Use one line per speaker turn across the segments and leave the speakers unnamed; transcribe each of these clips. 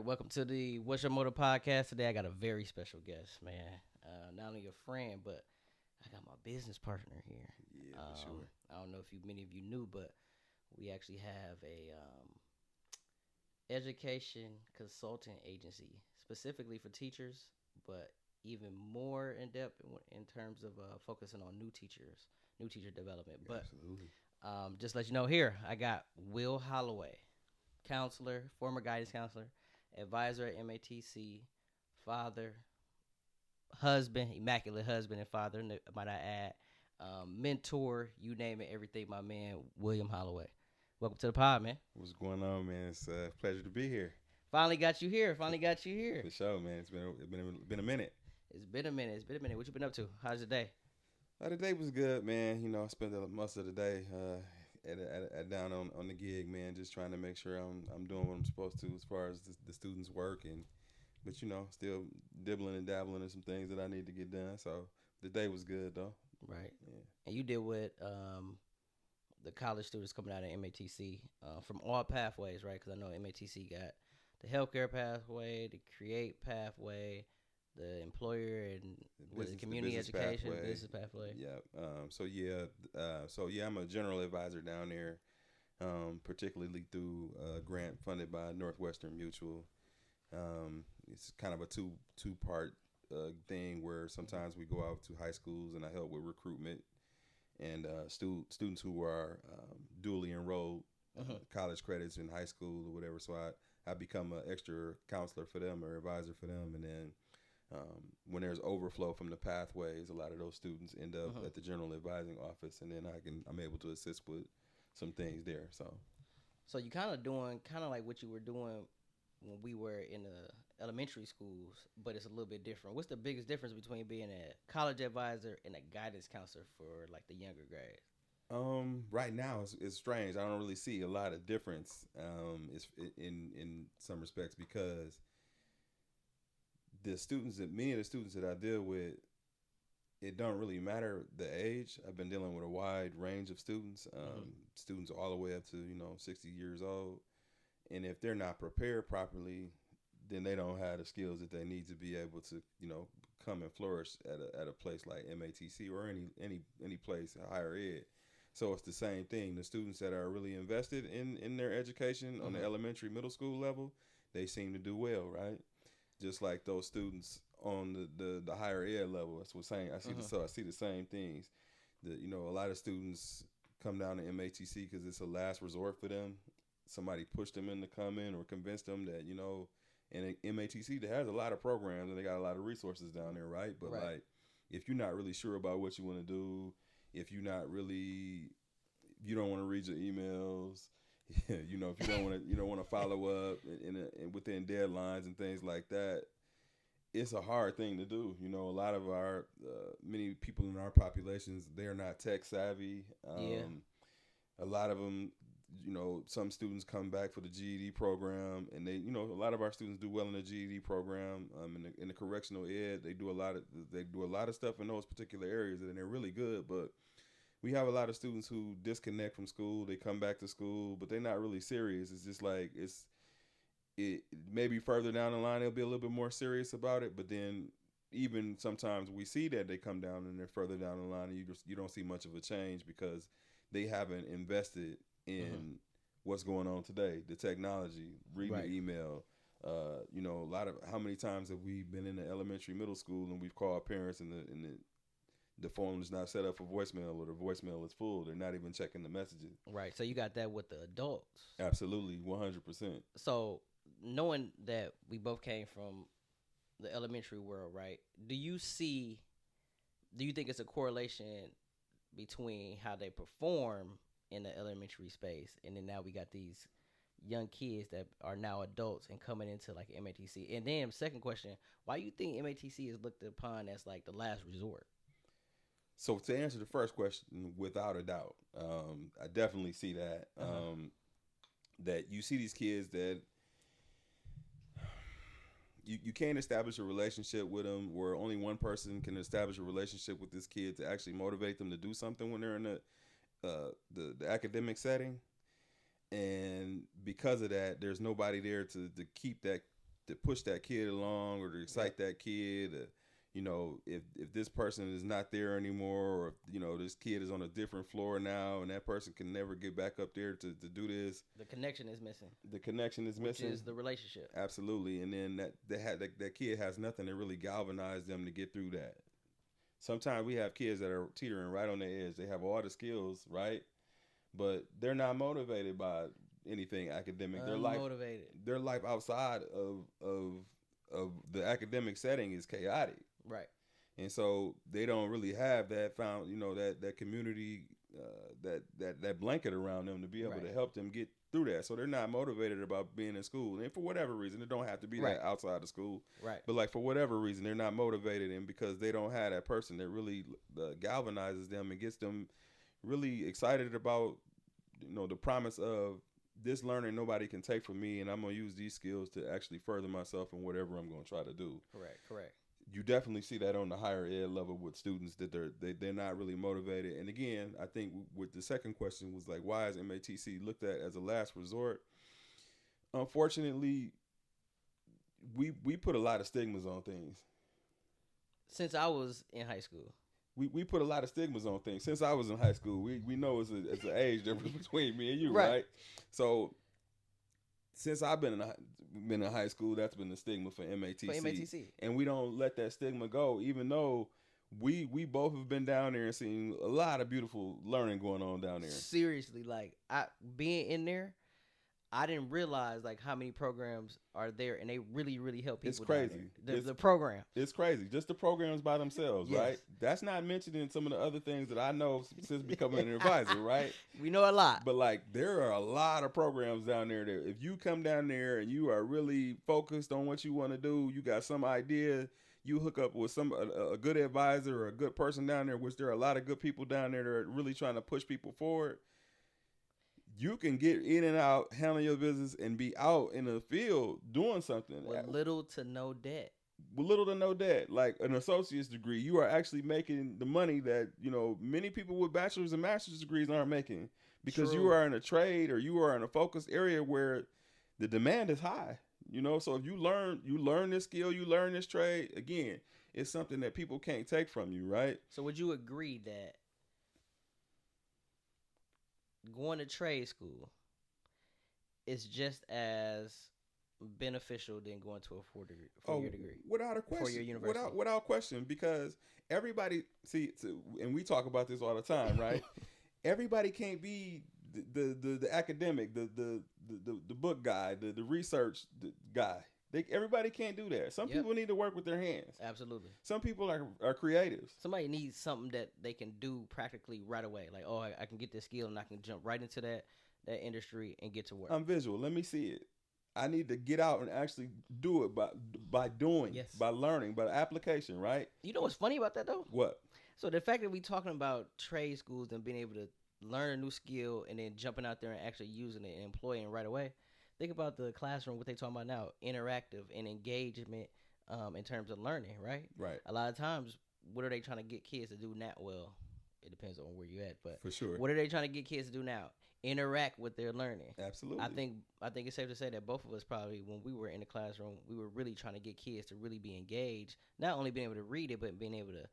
welcome to the What's Your Motor podcast. Today I got a very special guest, man. Not only a friend, but I got my business partner here.
Yeah, for sure.
I don't know if many of you knew, but we actually have a education consulting agency specifically for teachers, but even more in depth in terms of focusing on new teacher development. But
Absolutely.
just let you know here, I got Wyll Holloway, counselor, former guidance counselor, advisor at MATC, father, husband, immaculate husband and father, might I add, mentor, you name it, everything, my man, William Holloway. Welcome to the pod, man.
What's going on, man? It's a pleasure to be here.
Finally got you here. Finally got you here.
For sure, man. It's been a minute.
It's been a minute. It's been a minute. What you been up to? How's your day?
The day was good, man. I spent most of the day down on the gig, man. Just trying to make sure I'm doing what I'm supposed to as far as the students' work, but still dibbling and dabbling in some things that I need to get done. So the day was good, though.
Right.
Yeah.
And you did with the college students coming out of MATC from all pathways, right? Because I know MATC got the healthcare pathway, the create pathway, the employer and community education,
pathway.
business pathway.
Yeah. I'm a general advisor down there, particularly through a grant funded by Northwestern Mutual. It's kind of a two part thing where sometimes we go out to high schools and I help with recruitment and students who are dually enrolled, college credits in high school or whatever. So I become an extra counselor for them or advisor for them, and then when there's overflow from the pathways, a lot of those students end up at the general advising office, and then I'm able to assist with some things there.
So you kind of doing like what you were doing when we were in the elementary schools, but it's a little bit different. What's the biggest difference between being a college advisor and a guidance counselor for like the younger grades?
Right now it's strange. I don't really see a lot of difference. It's in some respects because many of the students that I deal with, it don't really matter the age. I've been dealing with a wide range of students, students all the way up to 60 years old, and if they're not prepared properly, then they don't have the skills that they need to be able to come and flourish at a place like MATC or any place higher ed. So it's the same thing. The students that are really invested in their education on the elementary, middle school level, they seem to do well, right? Just like those students on the higher ed level. That's what I'm saying. I see the same things. A lot of students come down to MATC because it's a last resort for them. Somebody pushed them in to come in or convinced them that and MATC that has a lot of programs and they got a lot of resources down there, right? But like, if you're not really sure about what you want to do, if you don't want to read your emails, if you don't want to follow up in within deadlines and things like that, it's a hard thing to do. A lot of our many people in our populations, they're not tech savvy. A lot of them, some students come back for the GED program, and they, a lot of our students do well in the GED program. In the correctional ed, they do a lot of stuff in those particular areas, and they're really good. But we have a lot of students who disconnect from school. They come back to school, but they're not really serious. It's just like it maybe further down the line they'll be a little bit more serious about it. But then even sometimes we see that they come down and they're further down the line, and you don't see much of a change because they haven't invested in what's going on today, the technology, reading the email. A lot of how many times have we been in the elementary, middle school, and we've called parents and the phone is not set up for voicemail or the voicemail is full. They're not even checking the messages.
Right. So you got that with the adults.
Absolutely, 100%.
So knowing that we both came from the elementary world, right? Do you think it's a correlation between how they perform in the elementary space, and then now we got these young kids that are now adults and coming into like MATC? And then second question, why do you think MATC is looked upon as like the last resort?
So to answer the first question, without a doubt, I definitely see that. That you see these kids that you can't establish a relationship with them, where only one person can establish a relationship with this kid to actually motivate them to do something when they're in the academic setting. And because of that, there's nobody there to keep that push that kid along or to excite that kid. You know, if this person is not there anymore, or you know, this kid is on a different floor now, and that person can never get back up there to do this.
The connection is missing.
The connection is missing.
Which is the relationship.
Absolutely, and then that kid has nothing to really galvanize them to get through that. Sometimes we have kids that are teetering right on the edge. They have all the skills, right, but they're not motivated by anything academic. Their life outside of the academic setting is chaotic.
Right.
And so they don't really have that that community, that blanket around them to be able to help them get through that. So they're not motivated about being in school. And for whatever reason, it don't have to be that outside of school.
Right.
But like for whatever reason, they're not motivated, and because they don't have that person that really galvanizes them and gets them really excited about, you know, the promise of this learning nobody can take from me, and I'm going to use these skills to actually further myself in whatever I'm going to try to do.
Correct.
You definitely see that on the higher ed level with students that they're not really motivated. And again, I think with the second question was like, why is MATC looked at as a last resort? Unfortunately, we put a lot of stigmas on things.
Since I was in high school.
We put a lot of stigmas on things. Since I was in high school, we know it's an age difference between me and you, right? So since I've been in high school, that's been the stigma for MATC. And we don't let that stigma go, even though we both have been down there and seen a lot of beautiful learning going on down there.
Seriously, like being in there, I didn't realize like how many programs are there, and they really, really help people.
It's crazy.
The program.
It's crazy. Just the programs by themselves, right? That's not mentioning some of the other things that I know since becoming an advisor, right?
We know a lot.
But like there are a lot of programs down there that if you come down there and you are really focused on what you want to do, you got some idea, you hook up with a good advisor or a good person down there, which there are a lot of good people down there that are really trying to push people forward. You can get in and out, handle your business, and be out in the field doing something.
With little to no debt.
With little to no debt. Like an associate's degree, you are actually making the money that, you know, many people with bachelor's and master's degrees aren't making. Because you are in a trade or you are in a focused area where the demand is high. You know, so if you learn this skill, you learn this trade, again, it's something that people can't take from you, right?
So would you agree that going to trade school is just as beneficial than going to a four-year degree?
Without a question.
4-year university.
Without question, because everybody, and we talk about this all the time, right? Everybody can't be the academic, the book guy, the research guy. Everybody can't do that. Some people need to work with their hands.
Absolutely.
Some people are creatives.
Somebody needs something that they can do practically right away. Like, oh, I can get this skill and I can jump right into that industry and get to work.
I'm visual. Let me see it. I need to get out and actually do it by doing, by learning, by application, right?
You know what's funny about that, though?
What?
So the fact that we talking about trade schools and being able to learn a new skill and then jumping out there and actually using it and employing it right away. Think about the classroom, what they talking about now, interactive and engagement in terms of learning, right?
Right.
A lot of times, what are they trying to get kids to do now? Well, it depends on where you at, but
for sure,
what are they trying to get kids to do now? Interact with their learning.
Absolutely.
I think it's safe to say that both of us probably, when we were in the classroom, we were really trying to get kids to really be engaged, not only being able to read it, but being able to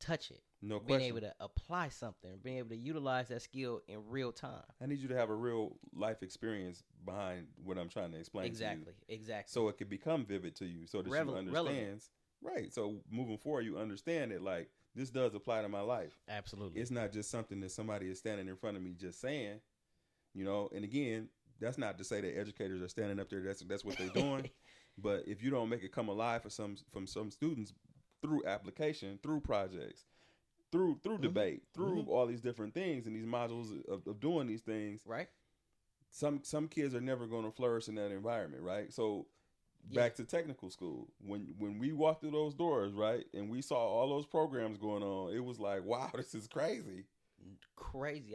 touch it.
No question.
Being able to apply something, being able to utilize that skill in real time.
I need you to have a real life experience behind what I'm trying to explain to you.
Exactly.
So it can become vivid to you so that you understand.
Relevant.
Right. So moving forward, you understand it like this does apply to my life.
Absolutely.
It's not just something that somebody is standing in front of me just saying, you know, and again, that's not to say that educators are standing up there. That's what they're doing. But if you don't make it come alive from some students through application, through projects, through debate, through all these different things and these modules of doing these things,
right?
Some kids are never going to flourish in that environment, right? So back to technical school, when we walked through those doors, right, and we saw all those programs going on, it was like, wow, this is crazy.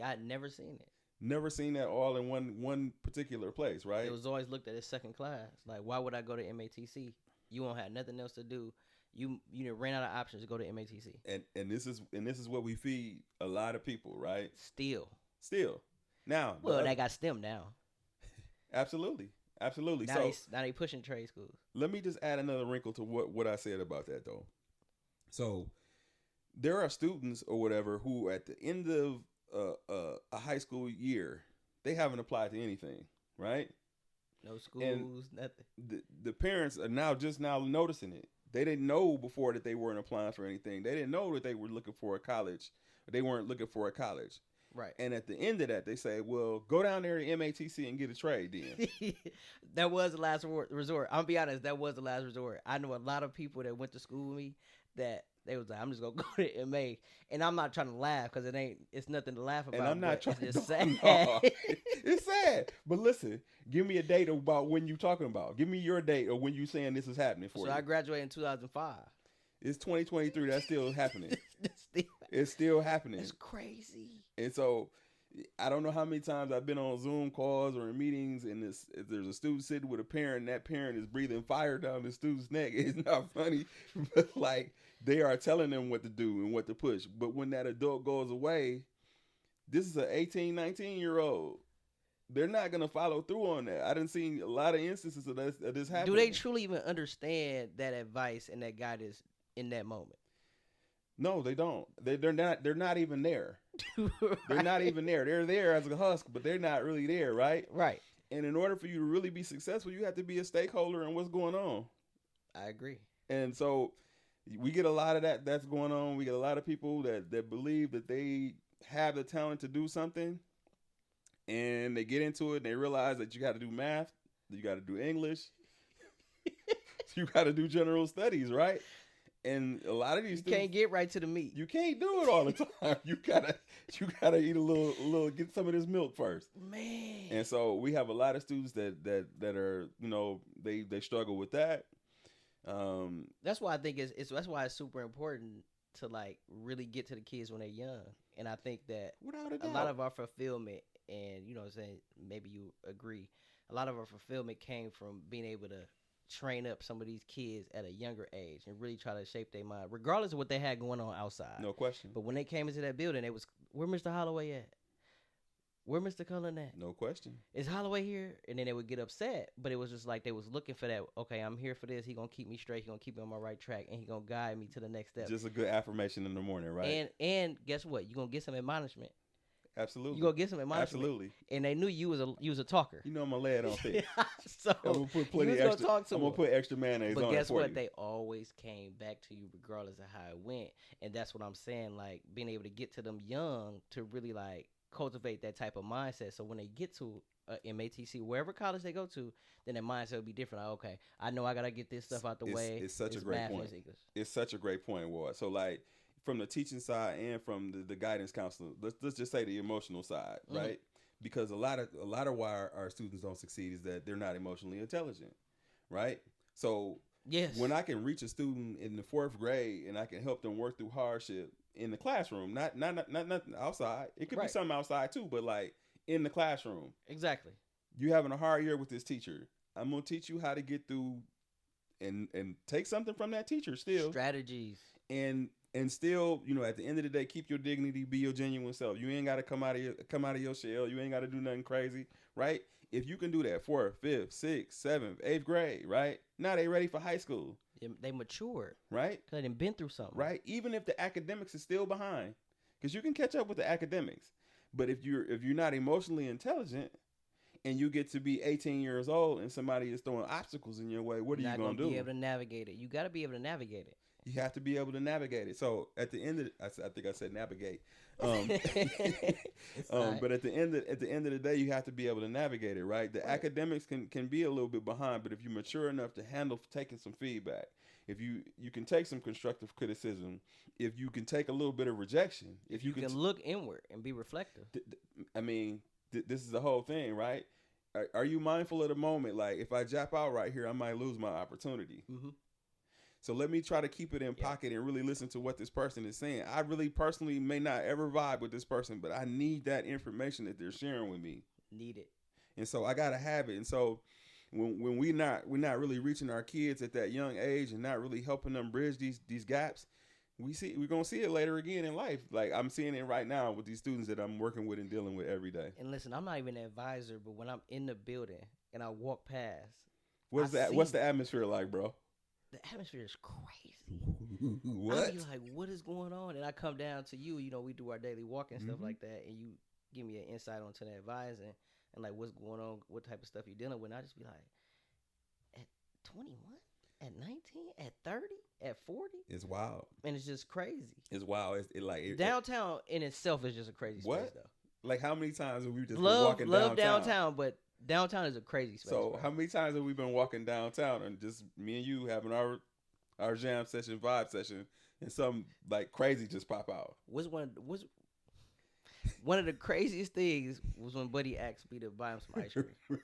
I had never seen it.
Never seen that all in one particular place, right?
It was always looked at as second class. Like, why would I go to MATC? You won't have nothing else to do. You ran out of options to go to MATC.
And this is what we feed a lot of people, right?
Still.
Now.
Well, they got STEM now.
Absolutely. Absolutely.
Now they pushing trade schools.
Let me just add another wrinkle to what I said about that though. So there are students or whatever who at the end of a high school year, they haven't applied to anything, right?
No schools, nothing.
The parents are now noticing it. They didn't know before that they weren't applying for anything. They didn't know that they were looking for a college. They weren't looking for a college.
Right.
And at the end of that, they say, well, go down there to MATC and get a trade then.
That was the last resort. I'm going to be honest, that was the last resort. I know a lot of people that went to school with me that they was like, I'm just going to go to MA. And I'm not trying to laugh because it's nothing to laugh about.
And I'm not trying to.
It's sad.
No. It's sad. But listen, give me a date about when you talking about. Give me your date or when you saying this is happening for you.
So I graduated in 2005.
It's 2023. That's still happening. It's still happening.
It's crazy.
And so I don't know how many times I've been on Zoom calls or in meetings and if there's a student sitting with a parent and that parent is breathing fire down the student's neck. It's not funny, but like they are telling them what to do and what to push. But when that adult goes away, this is an 18, 19-year-old. They're not going to follow through on that. I done seen a lot of instances of this happening.
Do they truly even understand that advice and that guidance in that moment?
No, they don't. They're not even there.
Right.
They're not even there. They're there as a husk, but they're not really there, right?
Right.
And in order for you to really be successful, you have to be a stakeholder in what's going on.
I agree.
And so we get a lot of that's going on. We get a lot of people that believe that they have the talent to do something, and they get into it and they realize that you got to do math, you got to do English, you got to do general studies, right? And a lot of these
students can't get right to the meat.
You can't do it all the time. You gotta eat a little, get some of this milk first.
Man.
And so we have a lot of students that are, they struggle with that.
That's why I think that's why it's super important to like really get to the kids when they're young. And I think that a lot of our fulfillment, and what I'm saying, maybe you agree, a lot of our fulfillment came from being able to train up some of these kids at a younger age and really try to shape their mind, regardless of what they had going on outside.
No question.
But when they came into that building, it was, where Mr. Holloway at? Where Mr. Cullen at?
No question.
Is Holloway here? And then they would get upset. But it was just like they was looking for that, okay, I'm here for this. He going to keep me straight. He going to keep me on my right track. And he going to guide me to the next step.
Just a good affirmation in the morning, right?
And guess what? You're going to get some admonishment.
Absolutely.
You gonna get some admonishment.
Absolutely.
And they knew you was a talker.
I'm gonna lay it on thick.
So
I'm gonna put plenty extra. I'm gonna put extra mayonnaise on it for you.
But guess what? They always came back to you regardless of how it went. And that's what I'm saying. Like being able to get to them young to really like cultivate that type of mindset. So when they get to MATC, wherever college they go to, then their mindset will be different. Like, okay, I know I gotta get this stuff out the way.
It's such a great point. It's such a great point, Ward. So like, from the teaching side and from the guidance counselor, let's just say the emotional side, right? Mm-hmm. Because a lot of why our students don't succeed is that they're not emotionally intelligent, right? So
yes,
when I can reach a student in the 4th grade and I can help them work through hardship in the classroom, not outside. It could be something outside too, but like in the classroom.
Exactly.
You having a hard year with this teacher. I'm gonna teach you how to get through and take something from that teacher still.
Strategies.
And still, at the end of the day, keep your dignity, be your genuine self. You ain't got to come out of your shell. You ain't got to do nothing crazy, right? If you can do that 4th, 5th, 6th, 7th, 8th grade, right? Now they ready for high school.
They matured,
right?
Because they done been through something,
right? Even if the academics is still behind, because you can catch up with the academics. But if you're not emotionally intelligent, and you get to be 18 years old, and somebody is throwing obstacles in your way, what are you gonna do?
Be able to navigate it. You got to be able to navigate it.
You have to be able to navigate it. So at the end of I think I said navigate. But at the end of the day, you have to be able to navigate it, right? The academics can be a little bit behind, but if you're mature enough to handle taking some feedback, if you can take some constructive criticism, if you can take a little bit of rejection, if you can
look inward and be reflective.
This is the whole thing, right? Are you mindful of the moment? Like, if I jap out right here, I might lose my opportunity.
Mm-hmm.
So let me try to keep it in pocket and really listen to what this person is saying. I really personally may not ever vibe with this person, but I need that information that they're sharing with me.
Need it.
And so I gotta have it. And so when we're not really reaching our kids at that young age and not really helping them bridge these gaps, we're gonna see it later again in life. Like I'm seeing it right now with these students that I'm working with and dealing with every day.
And listen, I'm not even an advisor, but when I'm in the building and I walk past.
What's that? What's the atmosphere like, bro?
The atmosphere is crazy.
What?
I be like, what is going on? And I come down to you. You know, we do our daily walk and stuff like that, and you give me an insight onto that advice and like what's going on, what type of stuff you're dealing with. And I just be like, at 21, at 19, at 30, at 40,
it's wild,
and it's just crazy.
It's wild.
Downtown in itself is just a crazy space, though.
Like, how many times have we just been
walking
downtown?
Love downtown, but downtown is a crazy space.
So
bro.
How many times have we been walking downtown and just me and you having our jam session, vibe session, and something like crazy just pop out?
One of the craziest things was when Buddy asked me to buy him some ice cream.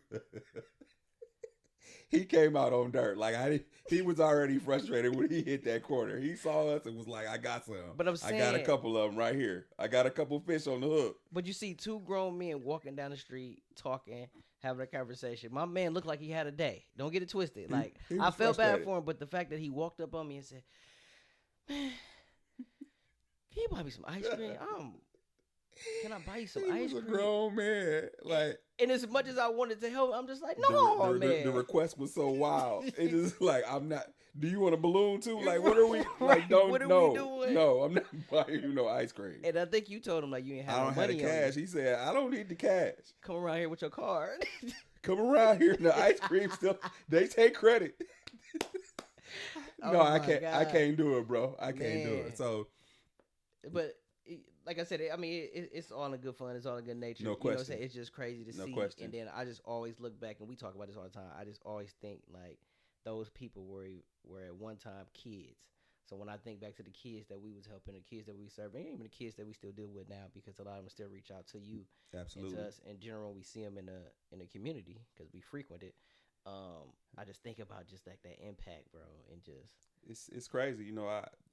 He came out on dirt. Like he was already frustrated when he hit that corner. He saw us and was like, "I got some.
But I'm saying,
I got a couple of them right here. I got a couple fish on the hook."
But you see two grown men walking down the street, talking, having a conversation. My man looked like he had a day. Don't get it twisted. Like
he
I felt
frustrated.
bad for him, but the fact that he walked up on me and said, "Man, can you buy me some ice cream? Can I buy you some ice cream?"
He was a grown man. Like,
and as much as I wanted to help, I'm just like, no, man.
The request was so wild. It just like, I'm not. Do you want a balloon too? Like, what are we? Like, don't
what are
no,
we doing?
No, I'm not buying you no ice cream.
And I think you told him like you ain't have
I don't
no money
have the cash.
on you.
He said, I don't need the cash.
Come around here with your card.
Come around here. The ice cream still. They take credit. No, I can't.
God.
I can't do it, bro. I can't do it. So,
but like I said, I mean, it's all in good fun. It's all in good nature.
No question.
You know what I'm saying? It's just crazy to see.
Question.
And then I just always look back, and we talk about this all the time. I just always think like those people were at one time kids. So when I think back to the kids that we was helping, the kids that we serve, and even the kids that we still deal with now, because a lot of them still reach out to you,
absolutely,
and to us. In general, we see them in the community because we frequent it. I just think about just like that impact, bro, and just
it's crazy. You know,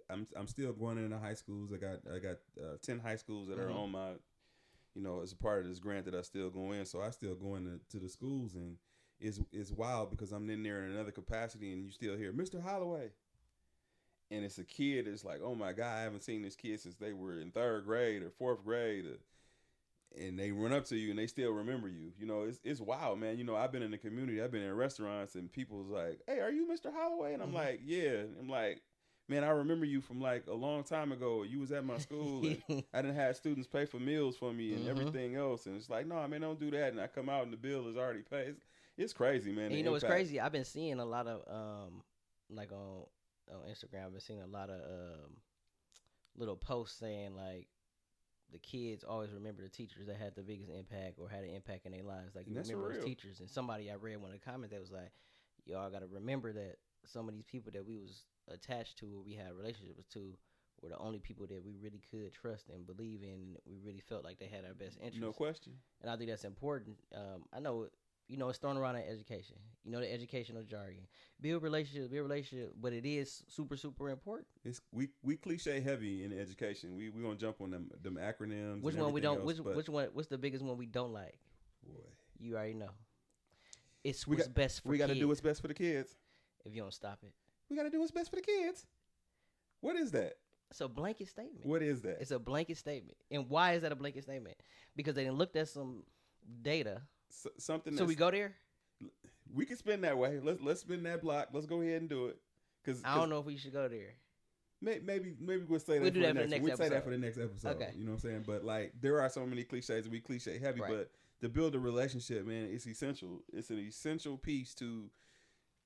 I'm still going into high schools. I got 10 high schools that are on my, you know, as a part of this grant that I still go in. So I still go into the schools, and it's wild because I'm in there in another capacity, and you still hear Mr. Holloway, and it's a kid that's like, oh my God, I haven't seen this kid since they were in 3rd grade or 4th grade. And they run up to you and they still remember you. You know, it's wild, man. You know, I've been in the community. I've been in restaurants and people's like, hey, are you Mr. Holloway? And I'm like, yeah. And I'm like, man, I remember you from like a long time ago. You was at my school and I didn't have students pay for meals for me and everything else. And it's like, no, man, don't do that. And I come out and the bill is already paid. It's crazy, man.
And you know, it's crazy. I've been seeing a lot of, like on Instagram, I've been seeing a lot of little posts saying like, the kids always remember the teachers that had the biggest impact or had an impact in their lives. Like, you remember those teachers. And somebody, I read one of the comments that was like, y'all got to remember that some of these people that we was attached to or we had relationships to were the only people that we really could trust and believe in. We really felt like they had our best interests.
No question.
And I think that's important. I know, you know, it's thrown around in education. You know, the educational jargon. Build relationships, but it is super, super important.
It's we cliche heavy in education. We gonna jump on them acronyms.
Which one we don't?
Else,
which one? What's the biggest one we don't like?
Boy,
you already know. It's what's best for.
We got to
kids.
do what's best for the kids.
If you don't stop it,
we got to do what's best for the kids. What is that?
It's a blanket statement.
What is that?
It's a blanket statement. And why is that a blanket statement? Because they didn't looked at some data.
Something.
So we go there.
We can spin that way. Let's spin that block. Let's go ahead and do it. Cause
I don't know if we should go there.
Maybe we'll say that.
We'll do that for the next episode.
We'll say that for the next episode.
Okay.
You know what I'm saying? But like, there are so many cliches. We cliche heavy, right. But to build a relationship, man, it's essential. It's an essential piece to.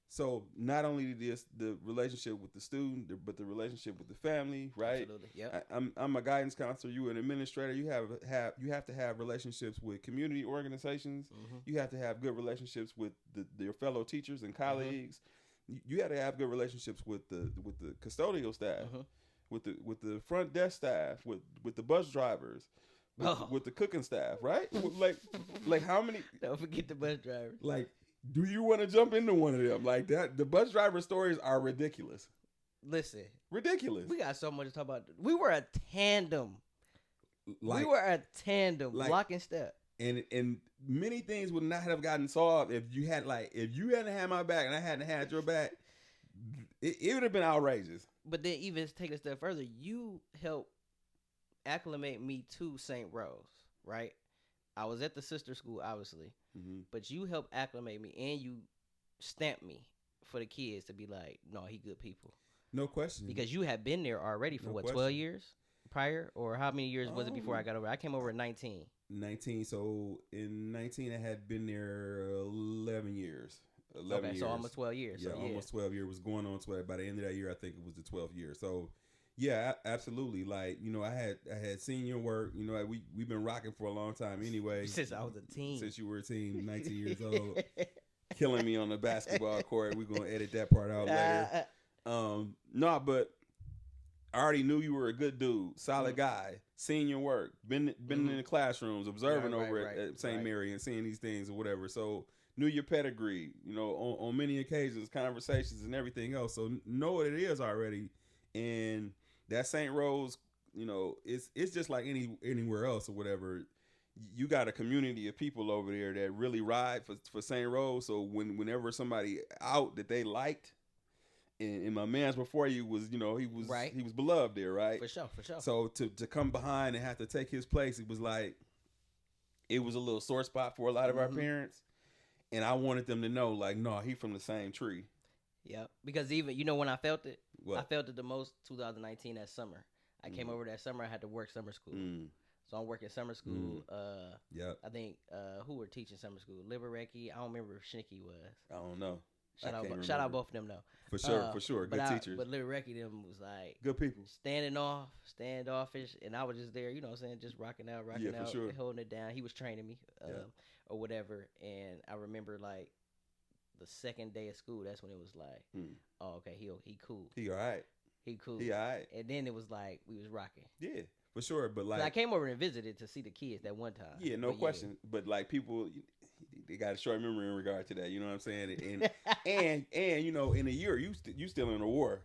So not only the relationship with the student, but the relationship with the family, right?
Absolutely. Yeah.
I'm a guidance counselor. You an administrator. You have to have relationships with community organizations. Mm-hmm. You have to have good relationships with your fellow teachers and colleagues. Mm-hmm. You have to have good relationships with the custodial staff, with the front desk staff, with the bus drivers, with the cooking staff, right? like how many?
Don't forget the bus drivers.
Like. Do you want to jump into one of them like that? The bus driver stories are ridiculous.
Listen.
Ridiculous.
We got so much to talk about. We were a tandem. Block and step.
And many things would not have gotten solved if you hadn't had my back and I hadn't had your back. It would have been outrageous.
But then even take a step further, you helped acclimate me to St. Rose, right? I was at the sister school, obviously, but you helped acclimate me and you stamped me for the kids to be like, no, he good people.
No question.
Because you had been there already for
No
what,
question.
12 years prior? Or how many years was it before I got over? I came over at 19.
19. So in 19, I had been there 11 years. 11 years.
So almost 12 years.
Yeah,
so, yeah.
almost 12 years. Was going on 12. By the end of that year, I think it was the 12th year. So, yeah, absolutely. Like, you know, I had seen your work. You know, we've been rocking for a long time anyway.
Since I was a teen.
Since you were a teen, 19 years old. Killing me on the basketball court. We're going to edit that part out later. No, but I already knew you were a good dude, solid guy, seen your work, been in the classrooms, observing at St. Mary and seeing these things or whatever. So knew your pedigree, you know, on many occasions, conversations and everything else. So know what it is already. And that St. Rose, you know, it's just like anywhere else or whatever. You got a community of people over there that really ride for St. Rose. So whenever somebody out that they liked, and my man's before you was, you know, he was beloved there, right?
For sure.
So to come behind and have to take his place, it was a little sore spot for a lot of our parents. And I wanted them to know, like, no, he from the same tree.
Yeah, because even, you know, when I felt it,
What?
I felt it the most 2019 that summer. I came over that summer, I had to work summer school. So I'm working summer school. I think who were teaching summer school? Liberecki. I don't remember if Schnicky was.
I don't know.
Shout out both of them though.
For sure. Good teachers.
But Liberecki them was like
good people.
Standoffish, and I was just there, you know what I'm saying, just rocking out,
sure.
holding it down. He was training me, or whatever. And I remember like the second day of school, that's when it was like, oh, okay, he cool.
He all right.
He cool.
He all right.
And then it was like we was rocking.
Yeah. For sure, but like
I came over and visited to see the kids that one time.
Yeah, no question. Yeah. But like people, they got a short memory in regard to that. You know what I'm saying? And you know, in a year, you still in a war.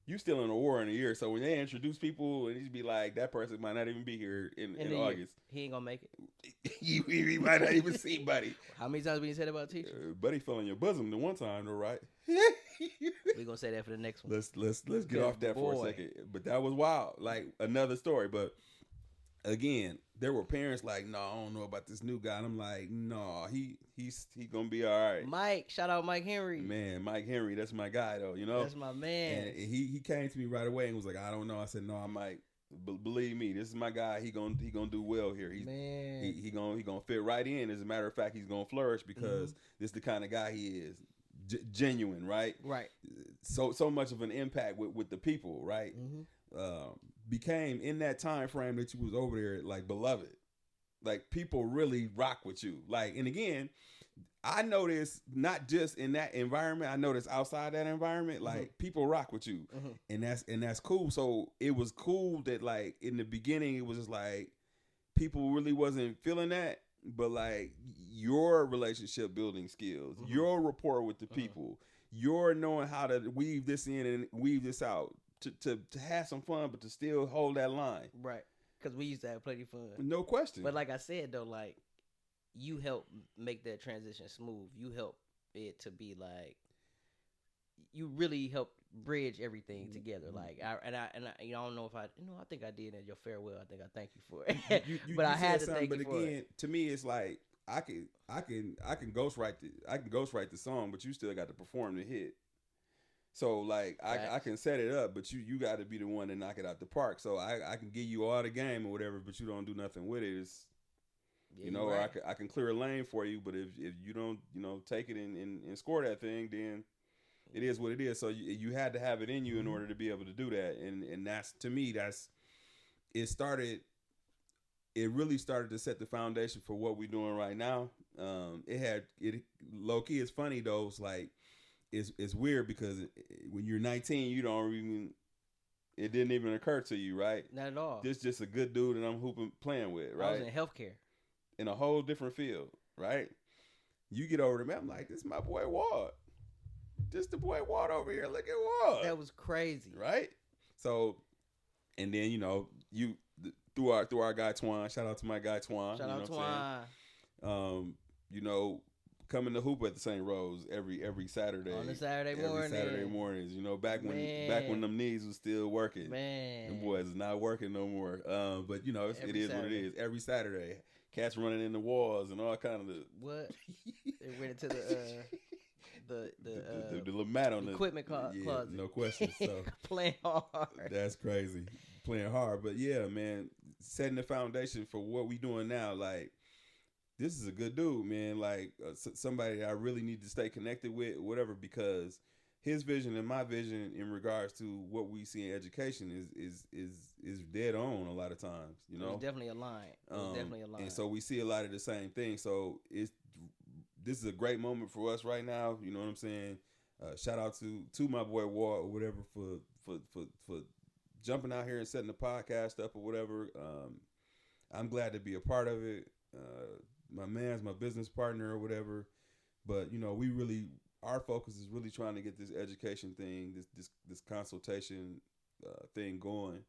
You still in a war in a year. So when they introduce people, and just be like, that person might not even be here in August.
He ain't gonna make it.
he might not even see Buddy.
How many times we said about teachers?
Buddy fell in your bosom the one time, though, right?
We gonna say that for the next one.
Let's get off that for a second. But that was wild. Like another story. But again, there were parents like, no, I don't know about this new guy. And I'm like, no, he's gonna be all right.
Mike, shout out Mike Henry.
Man, Mike Henry, that's my guy though. You know,
that's my man.
And he came to me right away and was like, I don't know. I said, no, Mike. Believe me, this is my guy. He gonna do well here. He gonna fit right in. As a matter of fact, he's gonna flourish because this is the kind of guy he is. Genuine, right?
Right.
So much of an impact with the people, right? Became in that time frame that you was over there, like beloved. Like people really rock with you. Like, and again, I noticed not just in that environment, I noticed outside that environment, like people rock with you. And that's cool. So it was cool that like in the beginning it was just like people really wasn't feeling that. But like your relationship building skills, your rapport with the people, your knowing how to weave this in and weave this out to have some fun, but to still hold that line.
Right. Because we used to have plenty of fun.
No question.
But like I said, though, like you help make that transition smooth. You help it to be like, you really help bridge everything together. Like I you know, I don't know if I think I did at your farewell. I think I thank you for it. But I had to thank you for it. But again,
to me, it's like I can ghostwrite the song, but you still got to perform the hit. So like I can set it up, but you got to be the one to knock it out the park. So I can give you all the game or whatever, but you don't do nothing with it. It's or I can clear a lane for you, but if you don't take it and score that thing, then it is what it is. So you had to have it in you in order to be able to do that, and that's, to me, it really started to set the foundation for what we're doing right now. It low key. It's funny though. It's like it's weird because when you're 19, you don't even. It didn't even occur to you, right?
Not at all.
This just a good dude that I'm playing with, right?
I was in healthcare.
In a whole different field, right? You get over to me, I'm like, this is my boy Ward. Just the boy Ward over here. Look at Ward.
That was crazy,
right? So, and then you through our guy Twan. Shout out to my guy Twan.
Shout out Twan.
coming to hoop at the St. Rose every Saturday.
On a Saturday morning.
Every Saturday mornings. You know, back when them knees was still working.
Man.
Them boys is not working no more. But you know, it is what it is. Every Saturday. Cats running in the walls and all kind of
what? They went into the
little mat on the
equipment closet.
No question. So
playing hard. That's
crazy. Playing hard. But yeah, man, setting the foundation for what we doing now, like this is a good dude, man. Like somebody that I really need to stay connected with, whatever, because his vision and my vision in regards to what we see in education is dead on a lot of times. You know,
it's definitely aligned.
And so we see a lot of the same things. So this is a great moment for us right now. You know what I'm saying? Shout out to my boy Walt or whatever for jumping out here and setting the podcast up or whatever. I'm glad to be a part of it. My man's my business partner or whatever, but you know, our focus is really trying to get this education thing, this consultation thing going.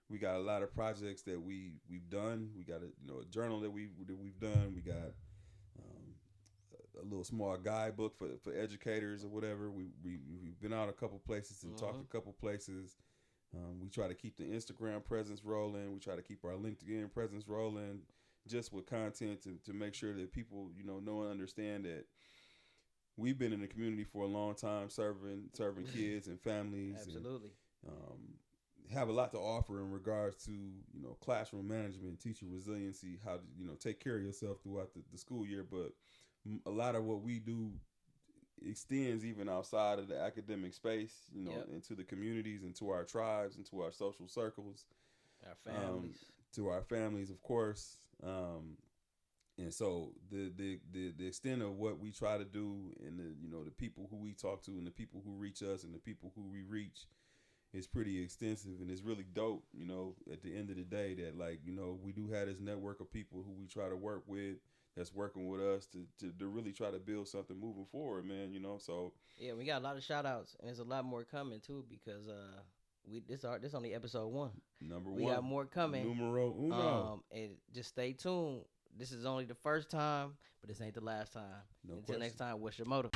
We got a lot of projects that we've done. We got a journal that we've done. We got a little small guidebook for educators or whatever. We've been out a couple places and talked a couple places. We try to keep the Instagram presence rolling. We try to keep our LinkedIn presence rolling, just with content to make sure that people know and understand that we've been in the community for a long time, serving kids and families.
Absolutely.
And, have a lot to offer in regards to classroom management, teacher resiliency, how to take care of yourself throughout the school year. But a lot of what we do extends even outside of the academic space, into the communities, into our tribes, into our social circles,
our families,
to our families, of course. And so the extent of what we try to do, and the people who we talk to, and the people who reach us, and the people who we reach, is pretty extensive, and it's really dope. At the end of the day, that we do have this network of people who we try to work with, that's working with us to really try to build something moving forward, man. So
yeah, we got a lot of shout outs, and there's a lot more coming too, because this only episode 1.
Number 1.
We got more coming.
Numero uno.
And just stay tuned. This is only the first time, but this ain't the last time. Until next time, what's your motive?